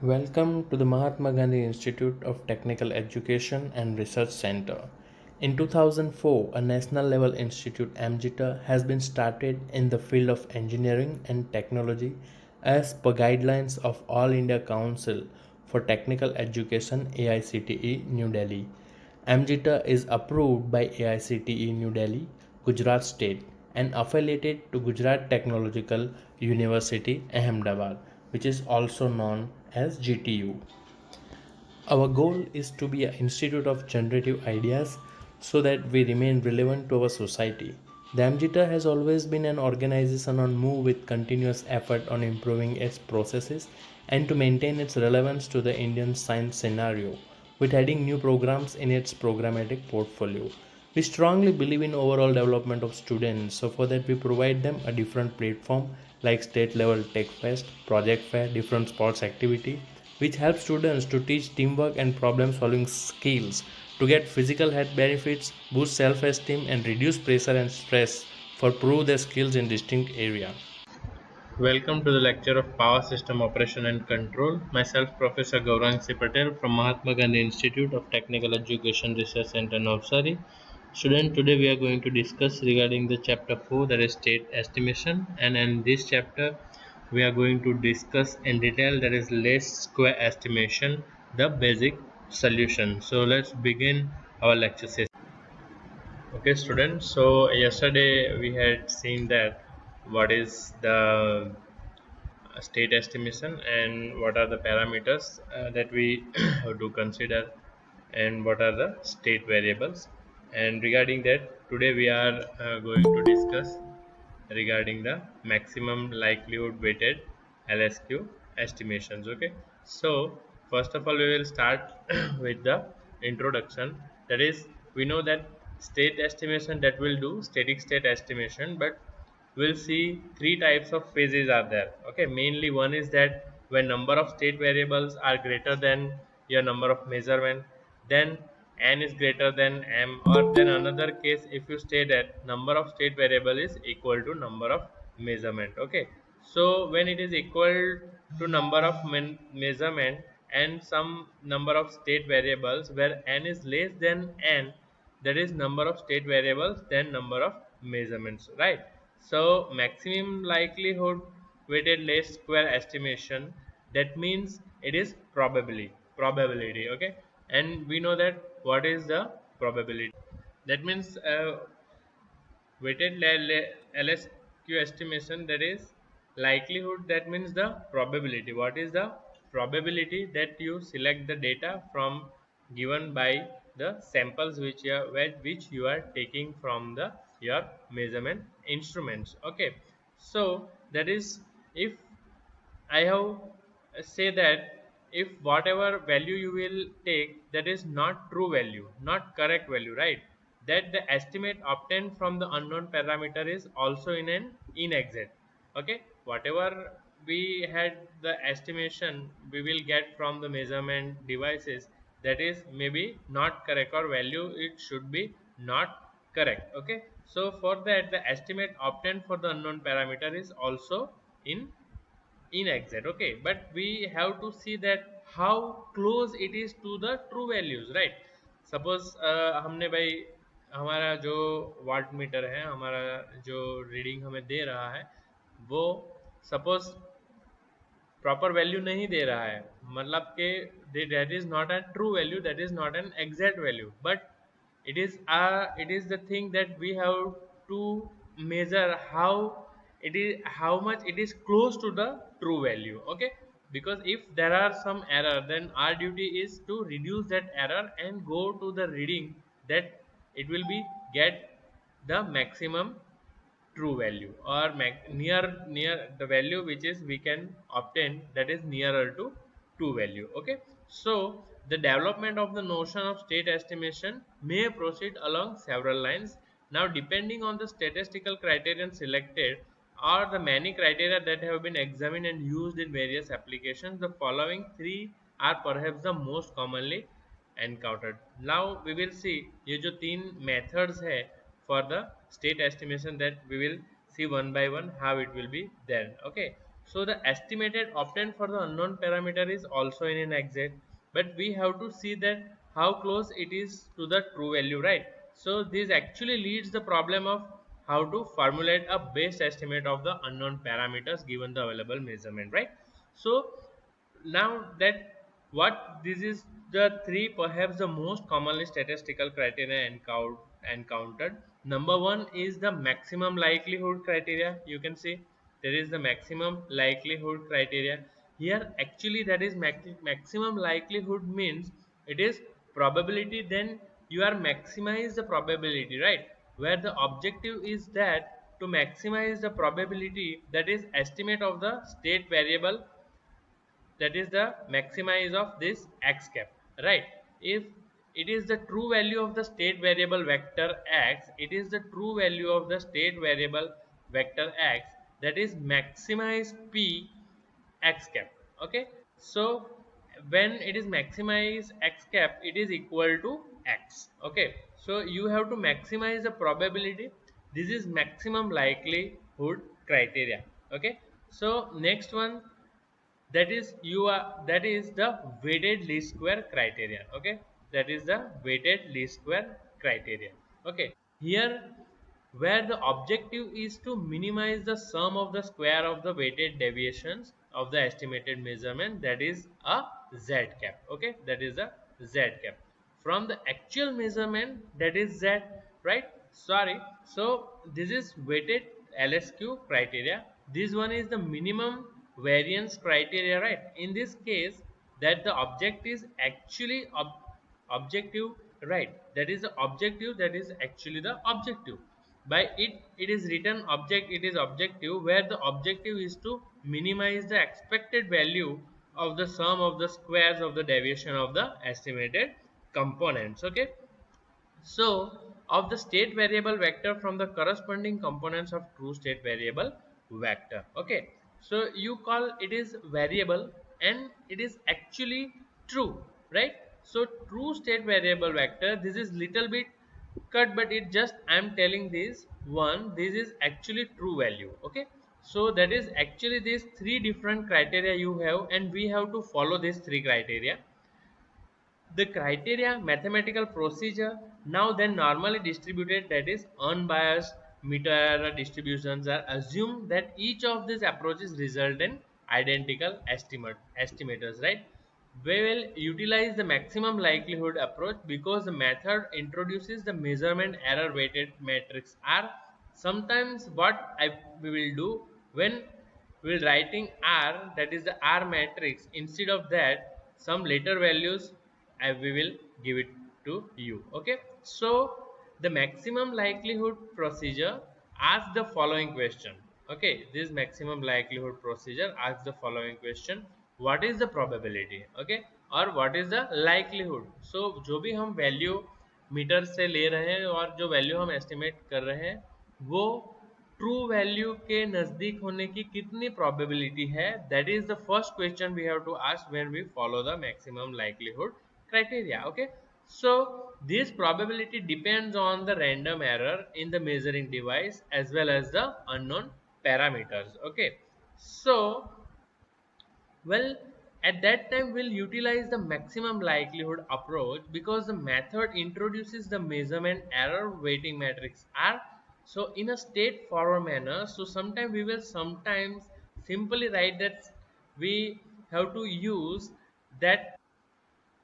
Welcome to the Mahatma Gandhi Institute of Technical Education and Research Center. In 2004, a national level institute AMGITA has been started in the field of engineering and technology as per guidelines of All India Council for Technical Education AICTE New Delhi. AMGITA is approved by AICTE New Delhi, Gujarat State and affiliated to Gujarat Technological University Ahmedabad, which is also known as GTU. Our goal is to be an institute of generative ideas so that we remain relevant to our society. The AMGITA has always been an organization on move with continuous effort on improving its processes and to maintain its relevance to the Indian science scenario, with adding new programs in its programmatic portfolio. We strongly believe in overall development of students, so for that we provide them a different platform like state level tech fest, project fair, different sports activity, which helps students to teach teamwork and problem solving skills to get physical health benefits, boost self esteem, and reduce pressure and stress for prove their skills in distinct area. Welcome to the lecture of Power System Operation and Control. Myself, Professor Gaurang C. Patel from Mahatma Gandhi Institute of Technical Education Research Center, Navsari. Student, today we are going to discuss regarding the chapter 4, that is state estimation, and in this chapter we are going to discuss in detail, that is least square estimation, the basic solution. So let's begin our lecture session. Okay, students. So yesterday we had seen that what is the state estimation and what are the parameters that we have to consider and what are the state variables. And regarding that, today we are going to discuss regarding the maximum likelihood weighted LSQ estimations. Okay, so first of all we will start with the introduction. That is, we know that state estimation, that will do static state estimation, but we'll see three types of phases are there. Okay, mainly one is that when number of state variables are greater than your number of measurement, then n is greater than m, or then another case if you say that number of state variable is equal to number of measurement. Okay, so when it is equal to number of measurement and some number of state variables where n is less than n, that is number of state variables then number of measurements, right? So maximum likelihood weighted least square estimation, that means it is probability. Okay, and we know that what is the probability, that means weighted LSQ estimation, that is likelihood, that means the probability. What is the probability that you select the data from given by the samples which you are taking from the your measurement instruments. Okay, so that is, if I have say that if whatever value you will take, that is not true value, not correct value, right? That the estimate obtained from the unknown parameter is also in an inexact. Okay, whatever we had the estimation we will get from the measurement devices, that is maybe not correct, or value it should be not correct. Okay, so for that the estimate obtained for the unknown parameter is also in inexact. Okay, but we have to see that how close it is to the true values, right? Suppose हमने भाई हमारा जो watt meter है, हमारा जो reading हमें दे रहा है, वो सपोज प्रॉपर वैल्यू नहीं दे रहा है, मतलब कि that is not an true value, that is not an exact value, but it is the thing that we have to measure how much it is close to the true value. Okay, because if there are some error, then our duty is to reduce that error and go to the reading that it will be get the maximum true value, or near the value which is we can obtain, that is nearer to true value. Okay, so the development of the notion of state estimation may proceed along several lines. Now, depending on the statistical criterion selected or the many criteria that have been examined and used in various applications, the following three are perhaps the most commonly encountered. Now we will see ये जो तीन methods है for the state estimation, that we will see one by one how it will be there. Okay, So the estimated obtained for the unknown parameter is also in an exact, but we have to see that how close it is to the true value, right? So this actually leads the problem of how to formulate a best estimate of the unknown parameters given the available measurement, right? So now that what this is the three perhaps the most commonly statistical criteria encountered. Number one is the maximum likelihood criteria. You can see there is the maximum likelihood criteria here. Actually that is maximum likelihood means it is probability, then you are maximize the probability, right? Where the objective is that to maximize the probability, that is estimate of the state variable, that is the maximize of this x cap, right? If it is the true value of the state variable vector x, it is the true value of the state variable vector x, that is maximize p x cap. Okay, so when it is maximize x cap, it is equal to x. Okay, so you have to maximize the probability. This is maximum likelihood criteria. Okay, so next one, that is that is the weighted least square criterion. Okay, that is the weighted least square criterion. Okay, here where the objective is to minimize the sum of the square of the weighted deviations of the estimated measurement, that is a z cap. Okay, that is a z cap from the actual measurement, that is z, right? Sorry, so this is weighted lsq criteria. This one is the minimum variance criteria, right? In this case, that the object is actually objective, right? That is the objective, that is actually the objective. By it is written object, it is objective, where the objective is to minimize the expected value of the sum of the squares of the deviation of the estimated components. Okay, so of the state variable vector from the corresponding components of true state variable vector. Okay, so you call it is variable and it is actually true, right? So true state variable vector, this is little bit cut, but it just I am telling this one, this is actually true value. Okay, so that is actually these three different criteria you have, and we have to follow these three criteria. The criteria mathematical procedure now then normally distributed, that is unbiased meter error distributions are assumed that each of these approaches result in identical estimators, right? We will utilize the maximum likelihood approach because the method introduces the measurement error weighted matrix R. Sometimes what we will do when we will writing R, that is the R matrix, instead of that some later values we will give it to you. Okay, so the maximum likelihood procedure asks the following question. Okay, this maximum likelihood procedure asks the following question: what is the probability? Okay, और what is the likelihood? So जो भी हम value metre से ले रहे हैं और जो वैल्यू हम एस्टिमेट कर रहे हैं वो ट्रू वैल्यू के नजदीक होने की कितनी प्रोबेबिलिटी है, that is the first question we have to ask when we follow the maximum likelihood criteria. Okay, so this probability depends on the random error in the measuring device as well as the unknown parameters. Okay, so well, at that time we'll utilize the maximum likelihood approach because the method introduces the measurement error weighting matrix R. So in a straightforward manner, so sometimes we will sometimes simply write that we have to use that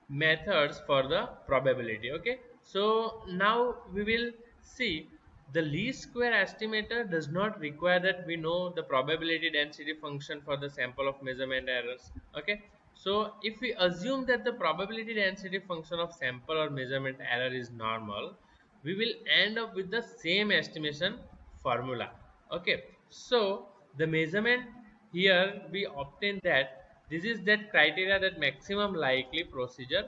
methods for the probability. Okay, so now we will see the least square estimator does not require that we know the probability density function for the sample of measurement errors. Okay, so if we assume that the probability density function of sample or measurement error is normal, we will end up with the same estimation formula. Okay, so the measurement here we obtain that this is that criteria, that maximum likely procedure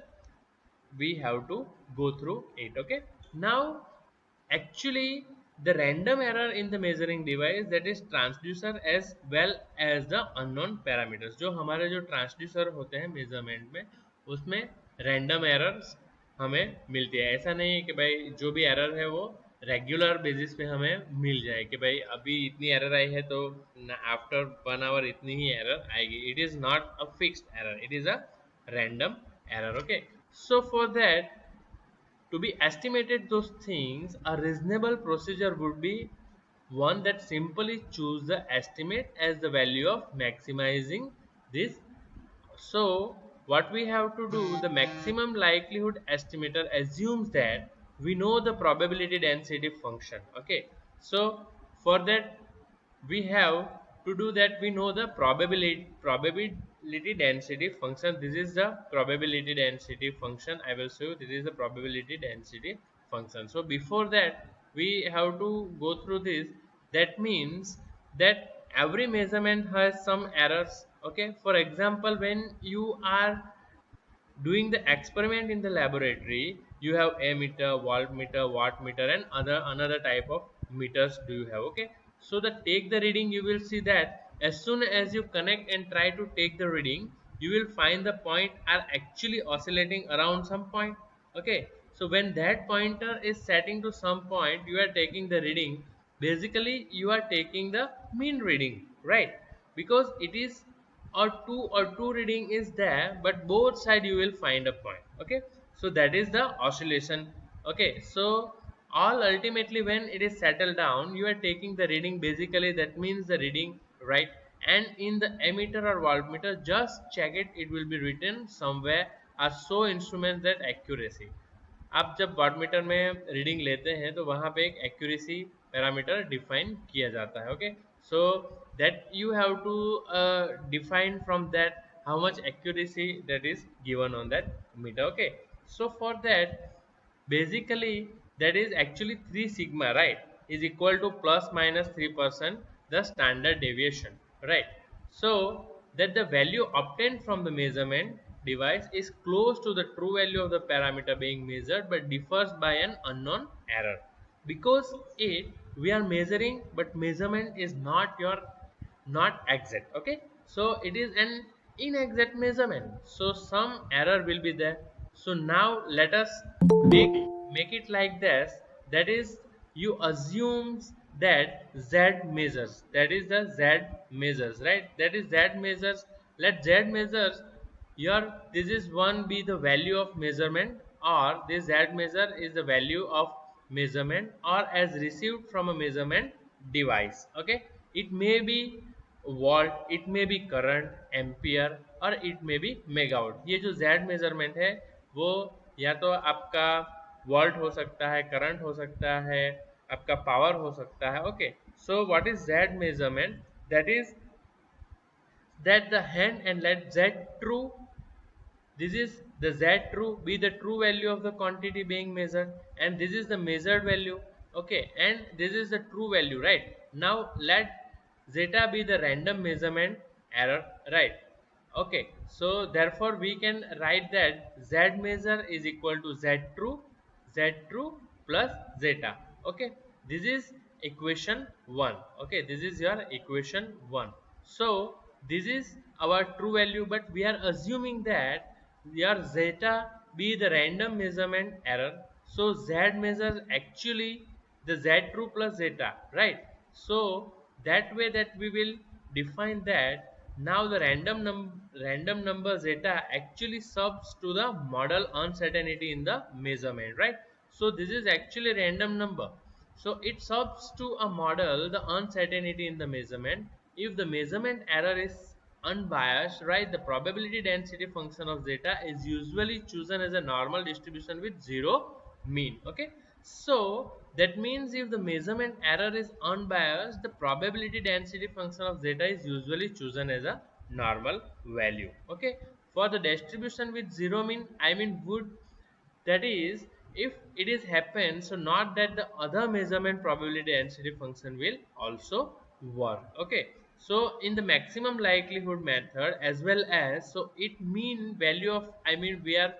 we have to go through it. Okay, now actually the random error in the measuring device, that is transducer as well as the unknown parameters, जो हमारे जो transducer होते हैं measurement में उसमें random errors हमें मिलती है. ऐसा नहीं है कि भाई जो भी एरर है वो रेगुलर बेसिस पे हमें मिल जाए कि भाई अभी इतनी एरर आई है तो आफ्टर 1 आवर इतनी ही एरर आएगी. It is not a fixed error, it is a random error. Okay, so for that, to be estimated those things, a reasonable procedure would be one that simply choose the estimate as the value of maximizing this. So what we have to do, the maximum likelihood estimator assumes that we know the probability density function. Okay, so for that we have to do that, we know the probability density function. This is the probability density function. I will show you, this is the probability density function. So before that we have to go through this. That means that every measurement has some errors. Okay, for example, when you are doing the experiment in the laboratory, you have ammeter, voltmeter, wattmeter, and other another type of meters do you have. Okay, so the take the reading, you will see that as soon as you connect and try to take the reading, you will find the point are actually oscillating around some point. Okay, so when that pointer is setting to some point, you are taking the reading. Basically you are taking the mean reading, right? Because it is or two reading is there, but both side you will find a point. Okay, so that is the oscillation. Okay, so all ultimately when it is settled down, you are taking the reading. Basically that means the reading, right? And in the ammeter or voltmeter, just check it, it will be written somewhere are so instruments that accuracy. आप जब wattmeter में reading लेते हैं तो वहाँ पे एक accuracy parameter define किया जाता है. Okay, so that you have to define from that how much accuracy that is given on that meter. Okay, so for that, basically that is actually 3 sigma, right, is equal to plus minus 3% the standard deviation, right? So that the value obtained from the measurement device is close to the true value of the parameter being measured but differs by an unknown error. Because it we are measuring, but measurement is not exact. Okay, so it is an inexact measurement, so some error will be there. So now let us make it like this. That is, you assumes that z measures, that is the z measures, right? That is z measures. Let z measures your, this is one be the value of measurement, or this z measure is the value of measurement or as received from a measurement device. Okay, it may be volt, it may be current, ampere, और it may be megawatt. ये जो Z measurement है वो या तो आपका vault हो सकता है, करंट हो सकता है, आपका पावर हो सकता है. Okay, so what is Z measurement? That is that the hand and let z true, this is the z true be the true value of the quantity being measured, and this is the measured value. Okay, and this is the true value, right? Now let zeta be the random measurement error, right? Okay, so therefore we can write that z measure is equal to z true plus zeta. Okay, this is equation 1. Okay, this is your equation 1. So this is our true value, but we are assuming that your zeta be the random measurement error. So z measures actually the z true plus zeta, right? So that way that we will define that now the random number zeta actually subs to the model uncertainty in the measurement, right? So this is actually random number, so it subs to a model the uncertainty in the measurement. If the measurement error is unbiased, right, the probability density function of zeta is usually chosen as a normal distribution with zero mean. Okay, so that means if the measurement error is unbiased, the probability density function of zeta is usually chosen as a normal value. Okay, for the distribution with zero mean, I mean would, that is, if it is happen, so not that the other measurement probability density function will also work. Okay, so in the maximum likelihood method as well as, so it mean value of, I mean we are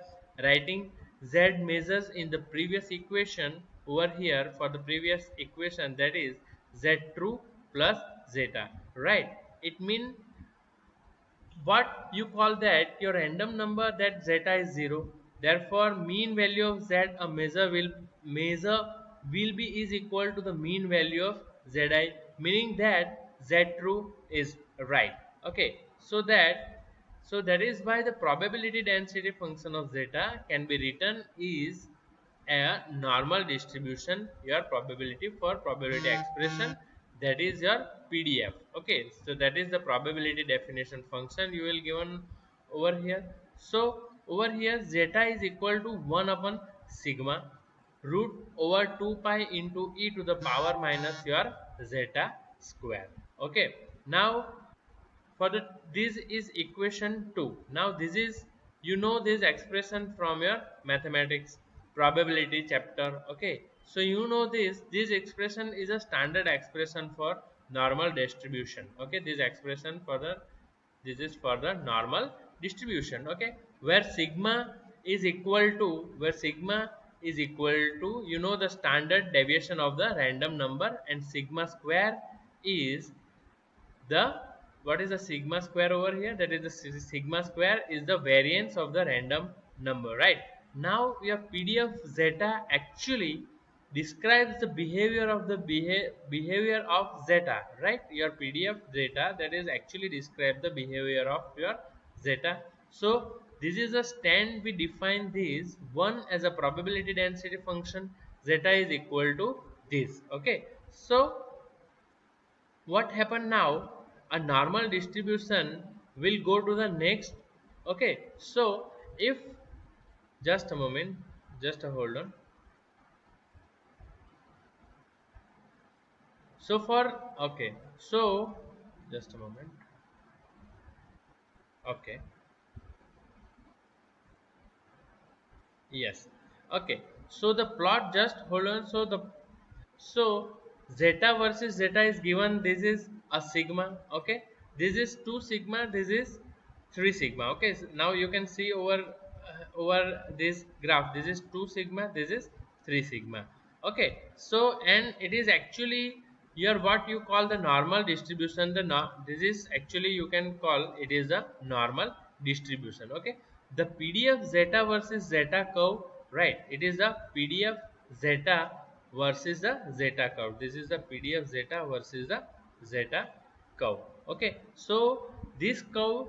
writing z measures in the previous equation over here. For the previous equation, that is z true plus zeta, right? It mean what you call that your random number, that zeta is 0, therefore mean value of z a measure will measure will be is equal to the mean value of Zi, meaning that Z true is right. Okay, so that is why the probability density function of zeta can be written is a normal distribution, your probability for probability expression, that is your PDF. Okay, so that is the probability definition function you will given over here. So over here zeta is equal to 1 upon sigma root over 2 pi into e to the power minus your zeta square. Okay, now for the this is equation 2. Now this is, you know, this expression from your mathematics probability chapter. Okay, so you know this expression is a standard expression for normal distribution. Okay, this expression for the, this is for the normal distribution. Okay, where sigma is equal to, where sigma is equal to, you know, the standard deviation of the random number, and sigma square is the, what is the sigma square over here, that is the sigma square is the variance of the random number, right? Now your PDF zeta actually describes the behavior of the behavior of zeta, right? Your PDF zeta that is actually describe the behavior of your zeta. So this is a stand we define this one as a probability density function, zeta is equal to this. Okay, so what happened now, a normal distribution will go to the next. Okay, so if, just a moment, just a hold on. So for, okay, so just a moment. Okay, yes, okay, so the plot, just hold on. So the, so zeta versus zeta is given, this is a sigma. Okay, this is 2 sigma, this is 3 sigma. Okay, so now you can see over this graph, this is 2 sigma, this is 3 sigma. Okay, so and it is actually your what you call the normal distribution, the this is actually you can call it is a normal distribution. Okay, the PDF zeta versus zeta curve, right? It is the PDF zeta versus the zeta curve. This is the PDF zeta versus the zeta curve. Okay, so this curve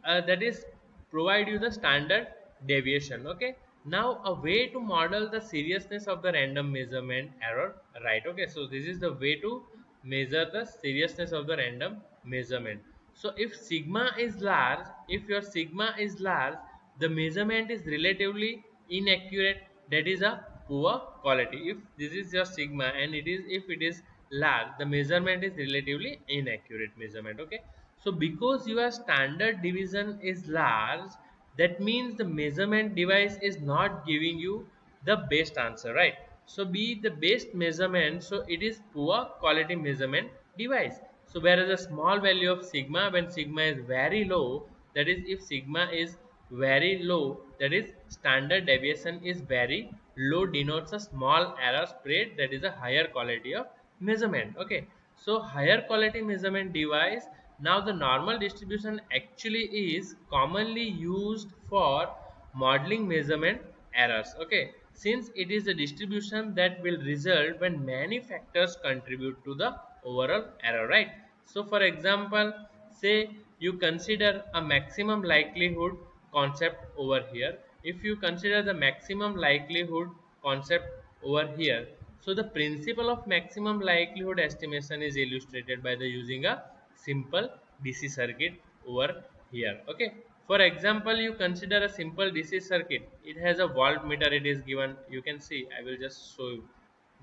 that is provide you the standard deviation. Okay, now a way to model the seriousness of the random measurement error, right? Okay, so this is the way to measure the seriousness of the random measurement. So if sigma is large, if your sigma is large, the measurement is relatively inaccurate, that is a poor quality. If this is your sigma and it is, if it is large, the measurement is relatively inaccurate measurement. Okay, so because your standard deviation is large, that means the measurement device is not giving you the best answer, right? So be the best measurement, so it is poor quality measurement device. So whereas a small value of sigma, when sigma is very low, that is if sigma is very low, that is standard deviation is very low, denotes a small error spread, that is a higher quality of measurement. Okay, so higher quality measurement device. Now the normal distribution actually is commonly used for modeling measurement errors. Okay, since it is a distribution that will result when many factors contribute to the overall error, right? So for example, say you consider a maximum likelihood concept over here. If you consider the maximum likelihood concept over here, so the principle of maximum likelihood estimation is illustrated by the using a simple DC circuit over here. Okay, for example, you consider a simple DC circuit, it has a voltmeter, it is given, you can see, I will just show you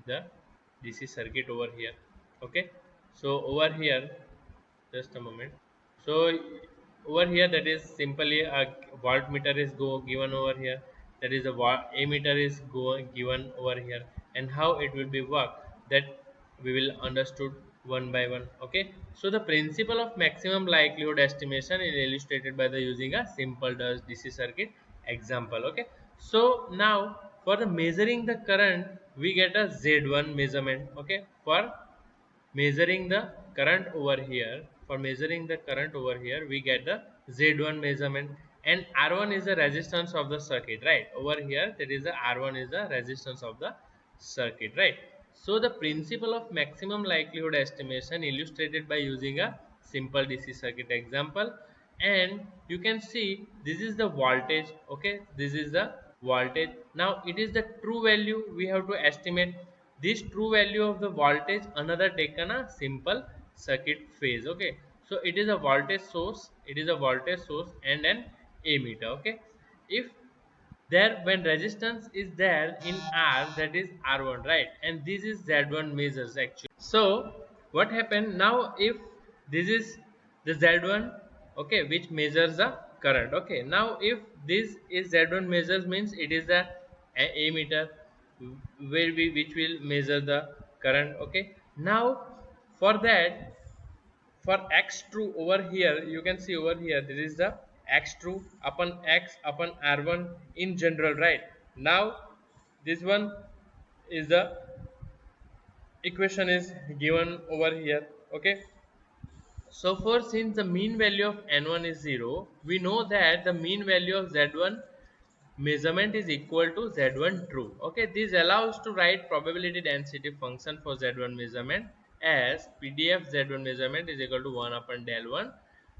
the DC circuit over here. Okay, so over here, just a moment. So over here, that is simply a voltmeter is given over here, that is a ammeter is given over here, and how it will be work, that we will understood one by one. Okay, so the principle of maximum likelihood estimation is illustrated by the using a simple DC circuit example. Okay, so now for the measuring the current, we get a Z1 measurement. Okay, for measuring the current over here, for measuring the current over here, we get the Z1 measurement, and R1 is the resistance of the circuit, right? Over here, that is the R1 is the resistance of the circuit, right? So the principle of maximum likelihood estimation illustrated by using a simple DC circuit example, and you can see this is the voltage. Okay, this is the voltage. Now it is the true value we have to estimate. This true value of the voltage another taken a simple circuit phase. Okay, so it is a voltage source, it is a voltage source and an ammeter. Okay, if there when resistance is there in R, that is R1, right, and this is Z1 measures actually. So what happened now, if this is the Z1, okay, which measures the current. Okay, now if this is Z1 measures means it is the ammeter where we which will measure the current. Okay, now for that, for x true over here, you can see over here this is the x true upon x upon r1 in general, right? Now this one is the equation is given over here. Okay, so for since the mean value of n1 is 0, we know that the mean value of z1 measurement is equal to z1 true. Okay, this allows to write probability density function for z1 measurement as pdf z1 measurement is equal to 1 upon del 1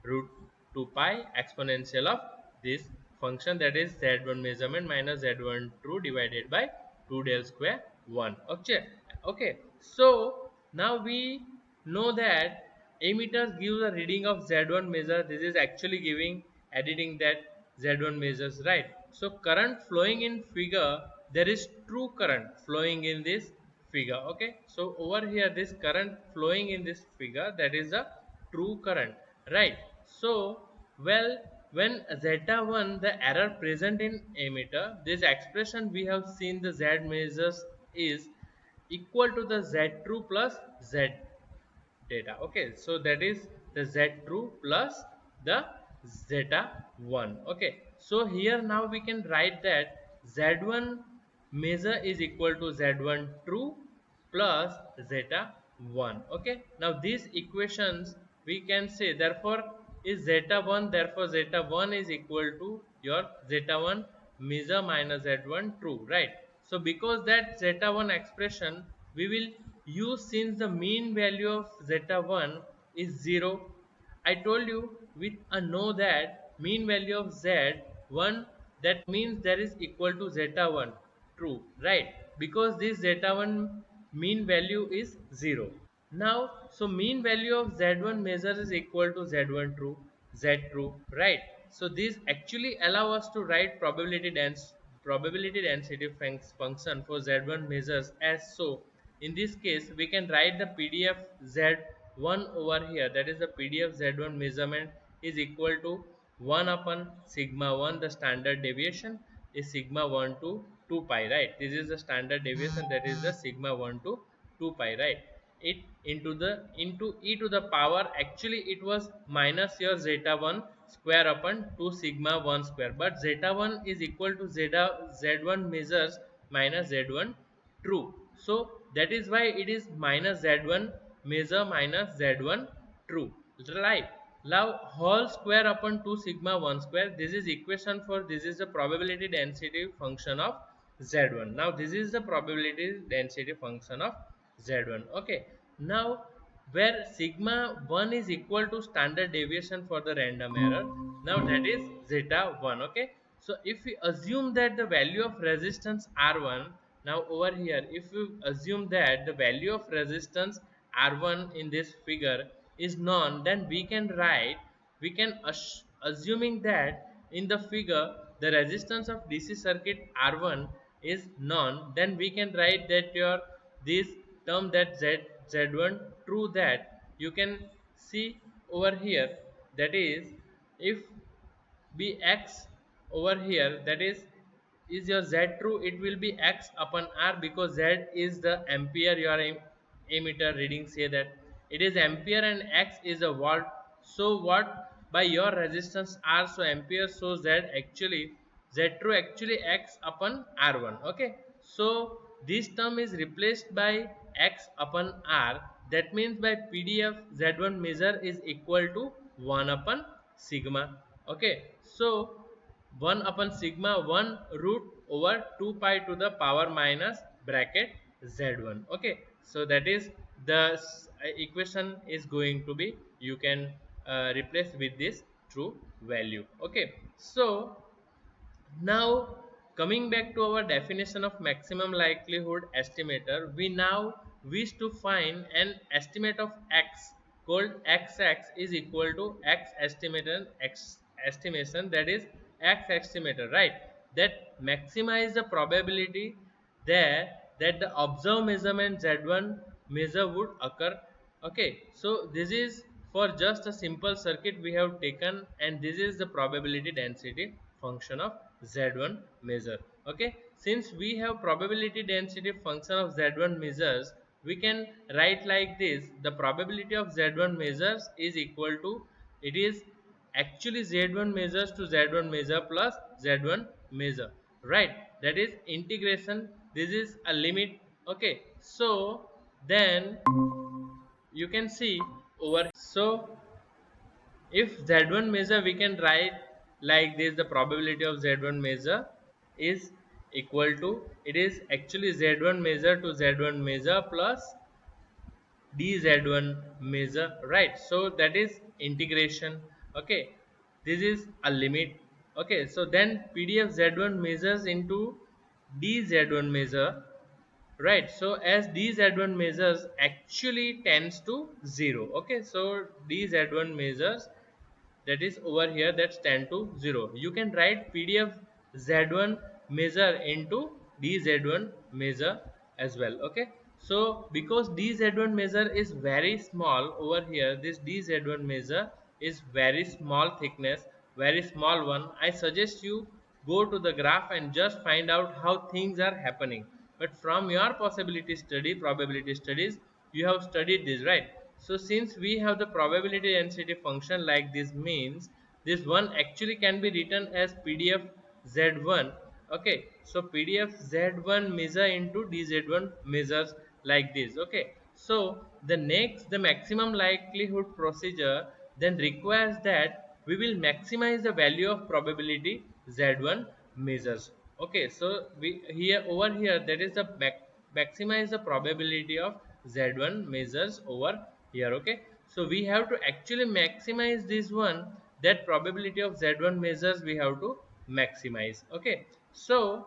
root 2 pi exponential of this function, that is z1 measurement minus z1 true divided by 2 del square 1. Okay, so now we know that ammeter gives a reading of z1 measure. This is actually giving editing that z1 measures, right? So current flowing in figure, there is true current flowing in this figure. Okay, so over here this current flowing in this figure, that is a true current, right? So well, when zeta 1 the error present in ammeter, this expression we have seen the z measures is equal to the z true plus z data. Okay, so that is the z true plus the zeta 1. Okay, so here now we can write that z1 measure is equal to z1 true plus zeta 1. Okay, now these equations we can say therefore is zeta 1, therefore zeta 1 is equal to your zeta 1 measure minus z1 true, right? So because that zeta 1 expression we will use, since the mean value of zeta 1 is 0. I told you with a know that mean value of z1, that means that is equal to zeta 1 true, right? Because this zeta 1 mean value is 0. Now so mean value of z1 measure is equal to z1 true, z true, right? So this actually allow us to write probability density function for z1 measures as so. In this case we can write the pdf z1 over here, that is the pdf z1 measurement is equal to 1 upon sigma 1, the standard deviation is sigma 1 to 2 pi, right? This is the standard deviation, that is the sigma 1 to 2 pi, right? It into e to the power, actually it was minus your zeta 1 square upon 2 sigma 1 square, but zeta 1 is equal to z1 measures minus z1 true, so that is why it is minus z1 measure minus z1 true, right? Now whole square upon 2 sigma 1 square, this is equation for this is the probability density function of z1. Now this is the probability density function of z1. Okay, now where sigma 1 is equal to standard deviation for the random error, now that is zeta 1. Okay, so if we assume that the value of resistance r1, now over here if we assume that the value of resistance r1 in this figure is known, then we can write, we can assuming that in the figure the resistance of DC circuit R1 is known, then we can write that your this term that z1 true, that you can see over here, that is if be x over here, that is your z true, it will be x upon r, because z is the ampere, your ammeter reading say that it is ampere and x is a watt. So what by your resistance r, so ampere, so z actually z true actually x upon r1. Okay, so this term is replaced by x upon r, that means by pdf z1 measure is equal to 1 upon sigma. Okay, so 1 upon sigma 1 root over 2 pi to the power minus bracket z1. Okay, so that is the equation is going to be, you can replace with this true value. Okay, so now, coming back to our definition of maximum likelihood estimator, we now wish to find an estimate of x called xx is equal to x estimator x estimation, that is x estimator, right? That maximize the probability there that the observed measurement z1 measure would occur. Okay, so this is for just a simple circuit we have taken, and this is the probability density function of z1 measure. Okay, since we have probability density function of z1 measures, we can write like this: the probability of z1 measures is equal to, it is actually z1 measures to z1 measure plus z1 measure, right? That is integration, this is a limit. Okay, so then you can see over, so if z1 measure, we can write like this: the probability of z1 measure is equal to, it is actually z1 measure to z1 measure plus dz1 measure, right? So that is integration. Okay, this is a limit. Okay, so then pdf z1 measures into dz1 measure, right? So as dz1 measures actually tends to 0. Okay, so dz1 measures, that is over here, that's 10 to 0. You can write pdf z1 measure into dz1 measure as well. Okay, so because dz1 measure is very small over here, this dz1 measure is very small thickness, very small one, I suggest you go to the graph and just find out how things are happening. But from your possibility study, probability studies, you have studied this, right? So since we have the probability density function like this, means this one actually can be written as pdf z1. Okay, so pdf z1 measure into dz1 measures like this. Okay, so the next, the maximum likelihood procedure then requires that we will maximize the value of probability z1 measures. Okay, so we here, over here, that is the maximize the probability of z1 measures over here. Okay, so we have to actually maximize this one, that probability of z1 measures we have to maximize. Okay, so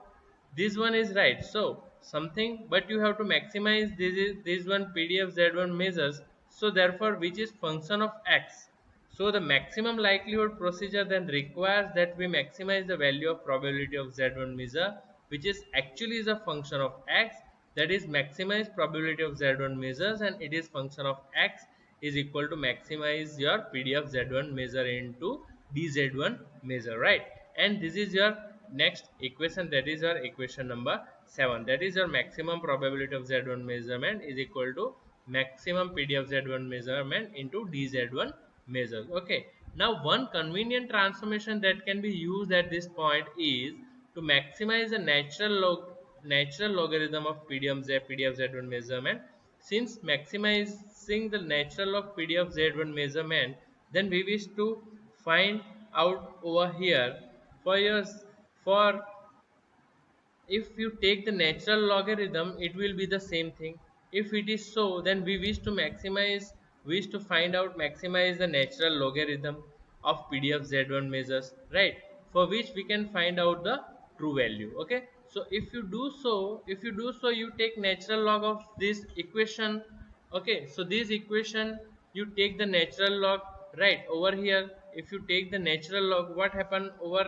this one is right, so something, but you have to maximize this, is this one pdf z1 measures, so therefore which is function of x. So the maximum likelihood procedure then requires that we maximize the value of probability of z1 measure, which is actually is a function of x, that is maximize probability of z1 measures, and it is function of x is equal to maximize your pdf z1 measure into dz1 measure, right? And this is your next equation, that is your equation number 7, that is your maximum probability of z1 measurement is equal to maximum pdf z1 measurement into dz1 measures. Okay, now one convenient transformation that can be used at this point is to maximize the natural logarithm of pdf z1 measurement. Since maximizing the natural log pdf z1 measurement, then we wish to find out over here for yours, for if you take the natural logarithm, it will be the same thing. If it is so, then we wish to find out maximize the natural logarithm of pdf z1 measures, right? For which we can find out the true value. Okay, so if you do so, you take natural log of this equation. Okay, so this equation, you take the natural log, right? Over here, if you take the natural log, what happen over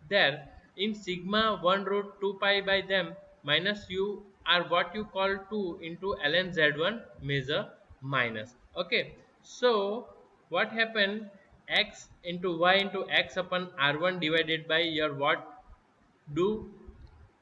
there, in sigma 1 root 2 pi by them minus you are what you call 2 into ln z1 measure minus. Okay, so what happened, x into y into x upon r1 divided by your what do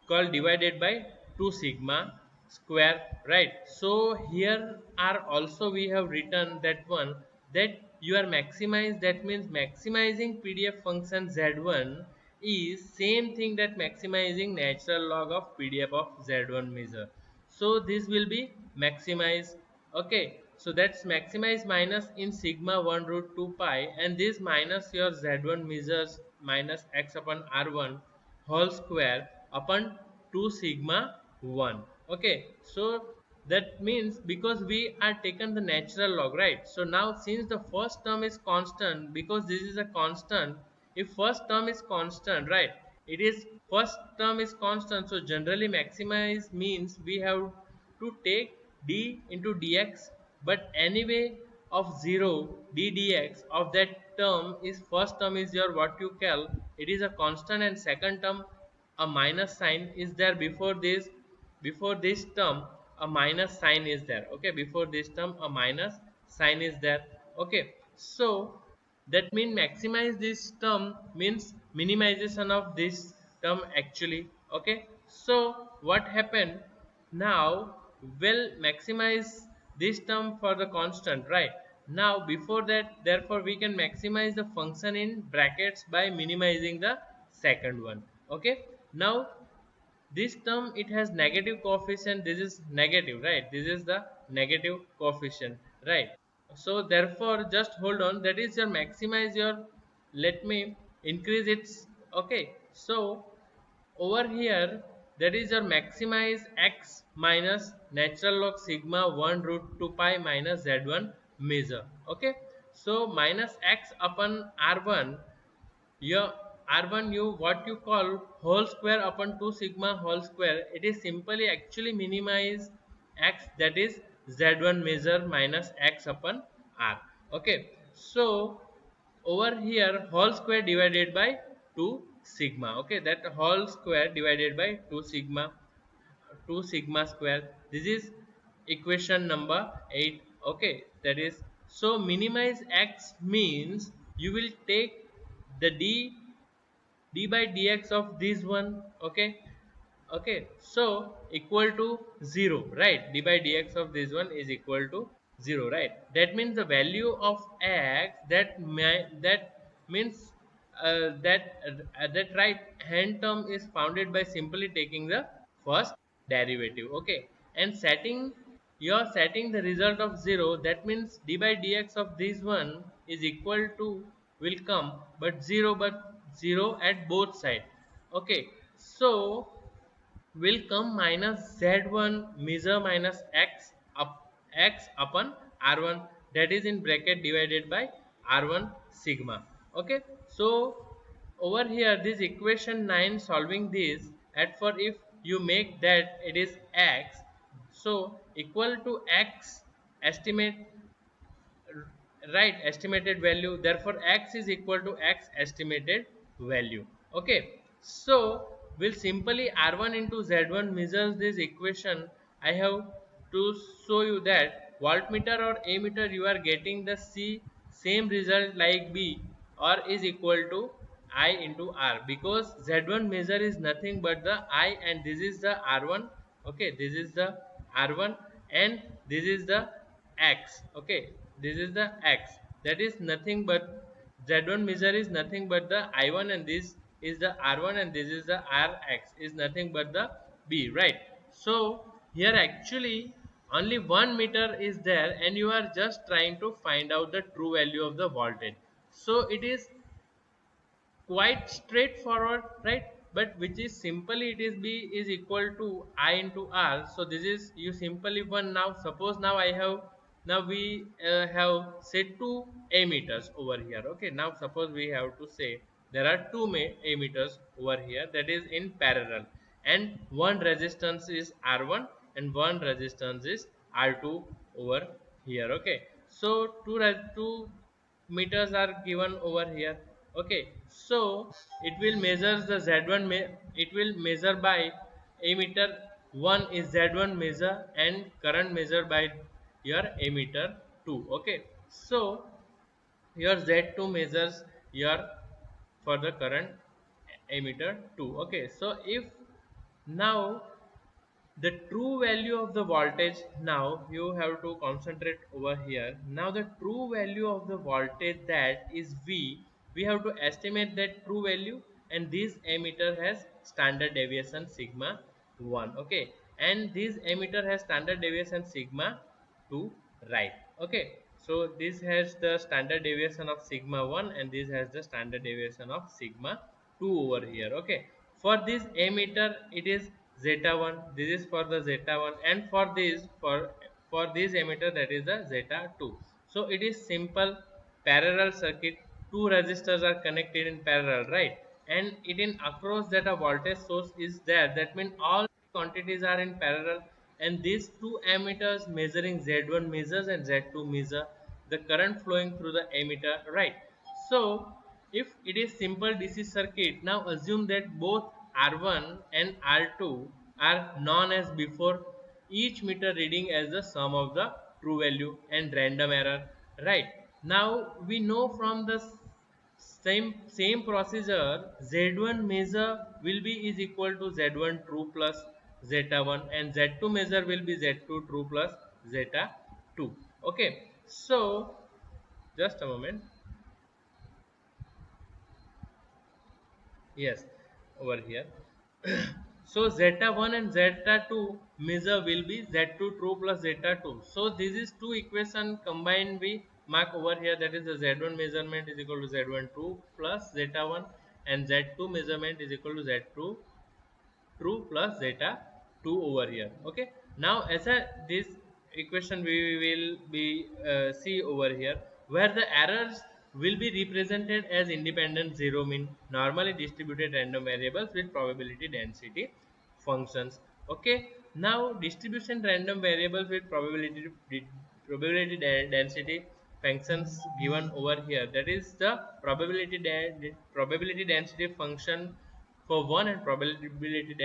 called divided by 2 sigma square, right? So here are also we have written that one, that you are maximize, that means maximizing pdf function z1 is same thing that maximizing natural log of pdf of z1 measure. So this will be maximize. Okay, so that's maximize minus in sigma 1 root 2 pi, and this minus your z1 measures minus x upon r1 whole square upon 2 sigma 1. Okay, so that means because we are taken the natural log, right? So now since the first term is constant, because this is a constant, if first term is constant, right, it is first term is constant, so generally maximize means we have to take d into dx, but anyway of 0 d dx of that term is first term is your what you call it is a constant, and second term a minus sign is there before this term, a minus sign is there. Okay, before this term a minus sign is there. Okay, so that means maximize this term means minimization of this term actually. Okay, so what happened now, will maximize this term for the constant, right? Now before that, therefore we can maximize the function in brackets by minimizing the second one. Okay, now this term it has negative coefficient, this is negative, right? This is the negative coefficient, right? So therefore just hold on, that is your maximize your, let me increase its. Okay, so over here that is your maximize x minus natural log sigma 1 root 2 pi minus z1 measure. Okay, so minus x upon r1, your r1 you what you call whole square upon 2 sigma whole square, it is simply actually minimize x, that is z1 measure minus x upon r. Okay, so over here whole square divided by 2 sigma. Okay, that whole square divided by 2 sigma, 2 sigma square, this is equation number 8. Okay, that is, so minimize x means you will take the d by dx of this one. Okay, okay, so equal to 0, right? D by dx of this one is equal to 0, right? That means the value of x, that means that right hand term is founded by simply taking the first derivative. Okay, and setting the result of 0, that means d by dx of this one is equal to will come but 0, but 0 at both sides. Okay, so will come minus z1 measure minus x upon r1, that is in bracket divided by r1 sigma. Okay, so over here this equation 9 solving this, at for if you make that it is x, so equal to x estimate, right, estimated value, therefore x is equal to x estimated value. Okay, so we'll simply r1 into z1 measures this equation. I have to show you that voltmeter or ammeter you are getting the same result like b, or is equal to I into r, because z1 measure is nothing but the I, and this is the r1. Okay, this is the r1 and this is the x. Okay, this is the x, that is nothing but z1 measure is nothing but the I1, and this is the r1, and this is the rx is nothing but the b, right? So here actually only 1 meter is there, and you are just trying to find out the true value of the voltage. So it is quite straightforward, right? But which is simply it is b is equal to I into r. So this is you simply one. Now suppose now I have, now we have set two ammeters over here. Okay, now suppose we have to say there are two ammeters over here, that is in parallel, and one resistance is r1 and one resistance is r2 over here. Okay, so two meters are given over here. Okay, so it will measure the z1 it will measure by ammeter 1 is z1 measure, and current measure by your ammeter 2. Okay, so your z2 measures your for the current ammeter 2. Okay, so if now the true value of the voltage, now you have to concentrate over here. Now the true value of the voltage, that is v, we have to estimate that true value, and this ammeter has standard deviation sigma 1. Okay, and this ammeter has standard deviation sigma 2, right? Okay, so this has the standard deviation of sigma 1, and this has the standard deviation of sigma 2 over here. Okay, for this ammeter it is zeta 1, this is for the zeta 1, and for this emitter, that is the zeta 2. So it is simple parallel circuit. Two resistors are connected in parallel, right? And it in across that a voltage source is there, that means all quantities are in parallel, and these two emitters measuring z1 measures and z2 measure the current flowing through the emitter, right? So if it is simple DC circuit, now assume that both R1 and R2 are known as before, each meter reading as the sum of the true value and random error, right? Now we know from the same procedure, Z1 measure will be is equal to Z1 true plus zeta 1, and Z2 measure will be Z2 true plus zeta 2. Okay, so just a moment. Yes, over here. So zeta 1 and zeta 2 measure will be z2 true plus zeta 2. So this is two equation combined, we mark over here, that is the z1 measurement is equal to z1 true plus zeta 1, and z2 measurement is equal to z2 true plus zeta 2 over here. Okay, now as a this equation we will be see over here, where the errors will be represented as independent zero mean normally distributed random variables with probability density functions. Okay, now distribution random variables with probability density functions given over here, that is the probability density function for one and probability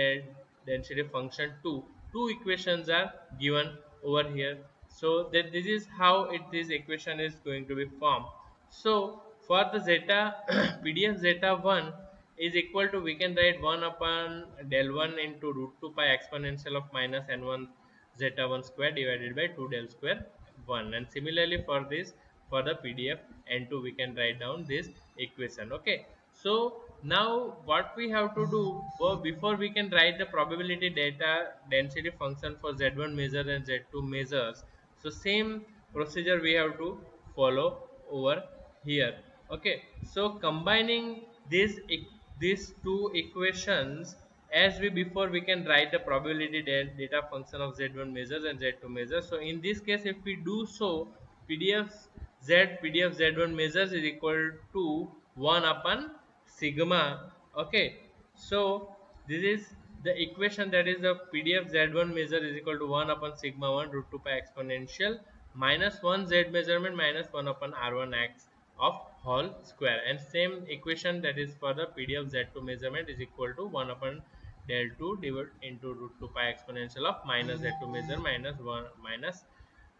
density function 2. Two equations are given over here, so that this is how this equation is going to be formed. So for the zeta PDF zeta 1 is equal to, we can write 1 upon del 1 into root 2 pi exponential of minus n1 zeta 1 square divided by 2 del square 1, and similarly for this, for the PDF n2 we can write down this equation. Okay, so now what we have to do, well, before we can write the probability data density function for z1 measure and z2 measures, so same procedure we have to follow over here. Okay, so combining these two equations, as we before, we can write the probability data function of z1 measures and z2 measures. So in this case, if we do so, pdf pdf z1 measures is equal to 1 upon sigma. Okay, so this is the equation, that is the PDF z1 measure is equal to 1 upon sigma 1 root 2 pi exponential minus 1 z measurement minus 1 upon r1 x of whole square, and same equation, that is for the PDF z2 measurement is equal to 1 upon del 2 divided into root 2 pi exponential of minus z2 measure minus 1 minus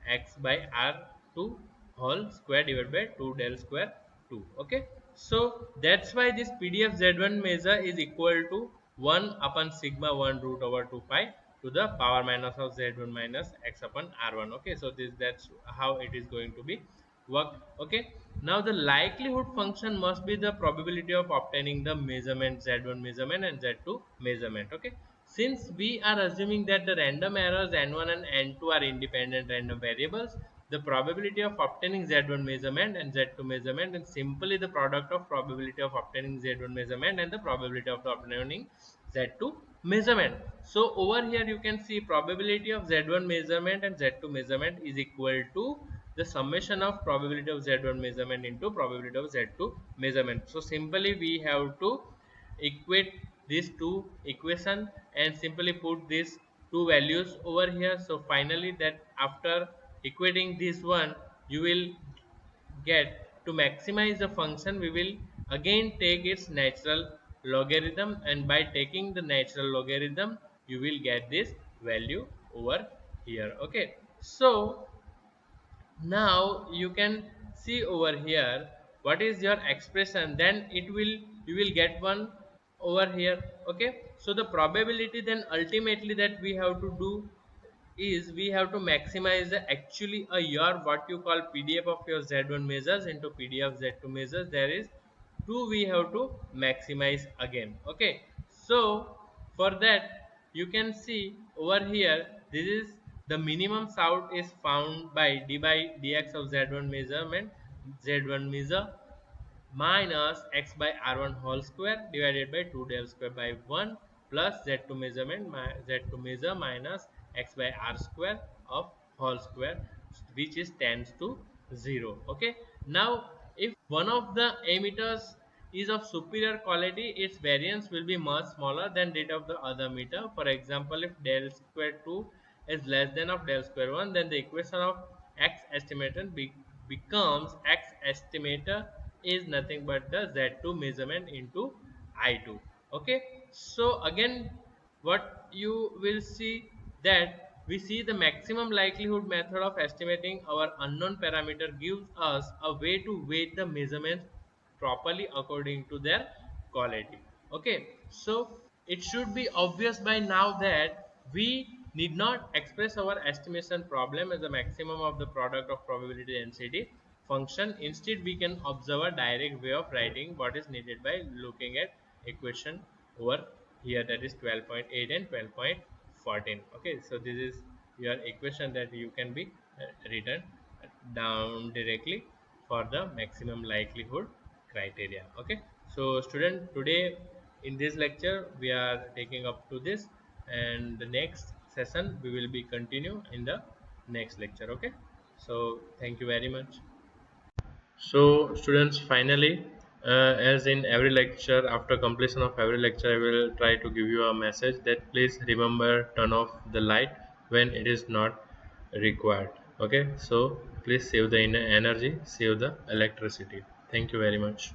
x by r2 whole square divided by 2 del square 2. Okay, so that's why this PDF z1 measure is equal to 1 upon sigma 1 root over 2 pi to the power minus of z1 minus x upon r1. Okay, so that's how it is going to be work. Okay, now the likelihood function must be the probability of obtaining the measurement z1 measurement and z2 measurement. Okay, since we are assuming that the random errors n1 and n2 are independent random variables, the probability of obtaining z1 measurement and z2 measurement is simply the product of probability of obtaining z1 measurement and the probability of obtaining z2 measurement. So over here you can see probability of z1 measurement and z2 measurement is equal to the summation of probability of z1 measurement into probability of z2 measurement. So simply we have to equate these two equation and simply put these two values over here. So finally, that after equating this one, you will get to maximize the function, we will again take its natural logarithm, and by taking the natural logarithm you will get this value over here. Okay, so now you can see over here what is your expression, then it will, you will get one over here. Okay, so the probability then ultimately that we have to do is, we have to maximize the actually your what you call PDF of your z1 measures into PDF z2 measures, there is 2 we have to maximize again. Okay, so for that you can see over here, this is the minimum out is found by d by dx of z1 measurement z1 measure minus x by r1 whole square divided by 2 del square by 1 plus z to measurement z to measure minus x by r square of whole square, which is tends to 0. Okay, now if one of the emitters is of superior quality, its variance will be much smaller than that of the other meter. For example, if del square 2 is less than of del square 1, then the equation of x estimator becomes x estimator is nothing but the z2 measurement into I2. Okay, so again what you will see, that we see the maximum likelihood method of estimating our unknown parameter gives us a way to weight the measurements properly according to their quality. Okay, so it should be obvious by now that we need not express our estimation problem as a maximum of the product of probability density function. Instead, we can observe a direct way of writing what is needed by looking at equation over here, that is 12.8 and 12.14. Okay, so this is your equation that you can be written down directly for the maximum likelihood criteria. Okay, so student, today in this lecture we are taking up to this, and the next session we will be continue in the next lecture. Okay, so thank you very much. So students, finally, as in every lecture, after completion of every lecture, I will try to give you a message that please remember turn off the light when it is not required. Okay, so please save the energy, save the electricity. Thank you very much.